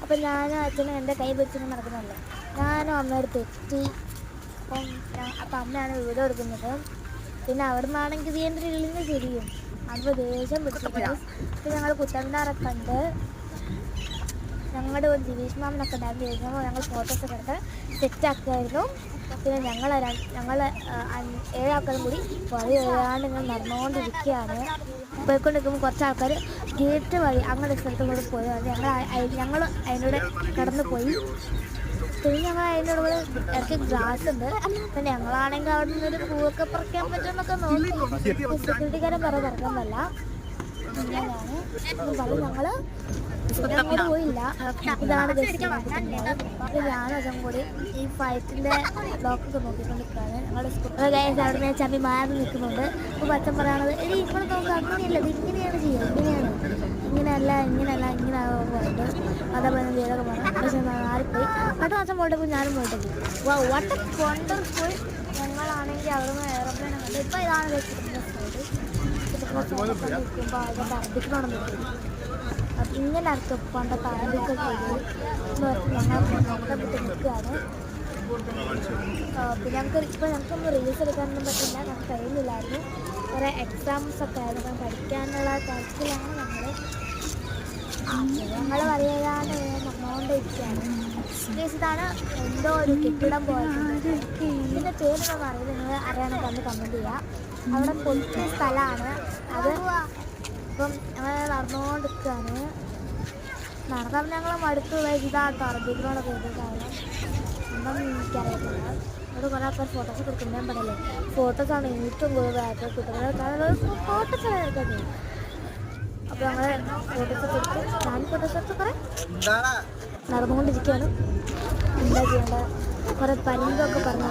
അപ്പം ഞാനും അച്ഛനും എൻ്റെ കൈ പിടിച്ചൊന്നും നടക്കുന്നുണ്ട്. ഞാനും അമ്മയോട് തെറ്റി. അപ്പം അമ്മയാണ് വീഡിയോ എടുക്കുന്നത്. പിന്നെ അവിടെ നിന്നാണെങ്കിൽ ഇത് എൻ്റെ ഉള്ളിൽ തിരിയും. അപ്പോൾ ദേഷ്യം പിടിച്ചു. പിന്നെ ഞങ്ങൾ കുട്ടന്മാരൊക്കെ ഉണ്ട്, ഞങ്ങളുടെ ഒരു ജിവീഷ് മാമനൊക്കെ ഉണ്ടായിരുന്നു. ജിവീഷ് ഞങ്ങൾ ഫോട്ടോസൊക്കെ എടുത്ത് സെറ്റാക്കുമായിരുന്നു. പിന്നെ ഞങ്ങൾ 7 ആൾക്കാരും കൂടി വഴി എഴുതാണ്ട് ഇങ്ങനെ നടന്നുകൊണ്ടിരിക്കുകയാണ്. പോയിക്കൊണ്ടിരിക്കുമ്പോൾ കുറച്ച് ആൾക്കാർ ഗേറ്റ് വഴി അങ്ങനെ സ്ഥലത്തുകൂടെ പോയതാണ്. ഞങ്ങൾ അതിനൂടെ കടന്നു പോയി. പിന്നെ ഞങ്ങൾ അതിൻ്റെ കൂടെ ഇടയ്ക്ക് ഗ്ലാസ് ഉണ്ട്. പിന്നെ ഞങ്ങളാണെങ്കിൽ അവിടെ നിന്നൊരു പൂവൊക്കെ പറിക്കാൻ പറ്റുമെന്നൊക്കെ നോക്കി. സെക്യൂരിറ്റിക്കാരൻ തുറക്കാൻ പറ്റില്ല. ഞങ്ങൾ അങ്ങോട്ട് പോയില്ല. ഇതാണ് ഞാനും അതും കൂടി ഈ ഫൈറ്റിൻ്റെ ബ്ലോക്കൊക്കെ നോക്കിക്കൊണ്ടിരിക്കുകയാണ്. ഞങ്ങളുടെ സ്കൂൾ അവിടെ ചമ്മി മാറി നിൽക്കുന്നുണ്ട്. അപ്പോൾ അച്ഛൻ പറയണത് എടി ഇപ്പോൾ നമുക്ക് അങ്ങനെയല്ല, ഇത് ഇങ്ങനെയാണ് ചെയ്യുക, ഇങ്ങനെയല്ല ഇങ്ങനെ ആകുന്നുണ്ട്. അതേപോലെ ചെയ്തൊക്കെ പറഞ്ഞു. പക്ഷെ മാറിപ്പോയി. അടുത്ത മാസം പോയിട്ട് പോയി, ഞാനും പോയിട്ട് പോയി. What A wonderful. ഞങ്ങളാണെങ്കിൽ അവിടെ നിന്ന് എയർപ്ലെയിൻ കണ്ട്. ഇപ്പോൾ ഇതാണ് വെച്ചിട്ടുള്ള നിൽക്കുമ്പോൾ അതിൻ്റെ അറബിക്കണോന്ന് നിൽക്കും. അപ്പം ഇങ്ങനെ അടുത്ത് പണ്ടത്തെ അറബിക്കൊക്കെ ഞങ്ങൾ നമ്മുടെ വിട്ട് നിൽക്കുകയാണ്. പിന്നെ ഞങ്ങൾക്കൊന്നും റീൽസ് എടുക്കാനൊന്നും പറ്റില്ല, ഞങ്ങൾക്ക് കഴിയുന്നില്ലായിരുന്നു. കുറേ എക്സാംസൊക്കെ ആയിരുന്നു, പഠിക്കാനുള്ള തിരക്കിലാണ് ഞങ്ങൾ പറയാതെ നടന്നുകൊണ്ടിരിക്കുകയാണ്. ഇതാണ് എന്തോ ഒരു കെട്ടിടം പോയത്. ഇതിൻ്റെ പേരൊന്നും അറിയില്ല, നിങ്ങൾ അറിയാനൊക്കെ ഒന്ന് കമൻറ്റ് ചെയ്യുക. അവിടെ പൊളിച്ച സ്ഥലമാണ് അത്. ഇപ്പം ഞങ്ങൾ നടന്നുകൊണ്ടിരിക്കുകയാണ്. നടക്കാൻ ഞങ്ങൾ മടുത്ത് ഇതാട്ടോ അറബിക്കിനോടൊക്കെ എഴുതിയിട്ടാണ്. ഒന്നും എനിക്കറിയത്തില്ല. ഇവിടെ കുറേ ആൾക്കാർ ഫോട്ടോസ് കൊടുക്കുന്നത് ഞാൻ പറയല്ലേ, ഫോട്ടോസാണ് ഏറ്റവും കൂടുതൽ കിട്ടുന്നത്. കാരണം ഫോട്ടോസാണ് എടുക്കുന്നത്. അപ്പോൾ ഞങ്ങൾ ഫോട്ടോസ് കൊടുത്ത് ഞാൻ ഫോട്ടോസ് എടുത്ത് കുറേ നടന്നുകൊണ്ടിരിക്കുകയാണ്. എന്താ ചെയ്യേണ്ടത്? കുറേ പരിന്തൊക്കെ പറഞ്ഞു.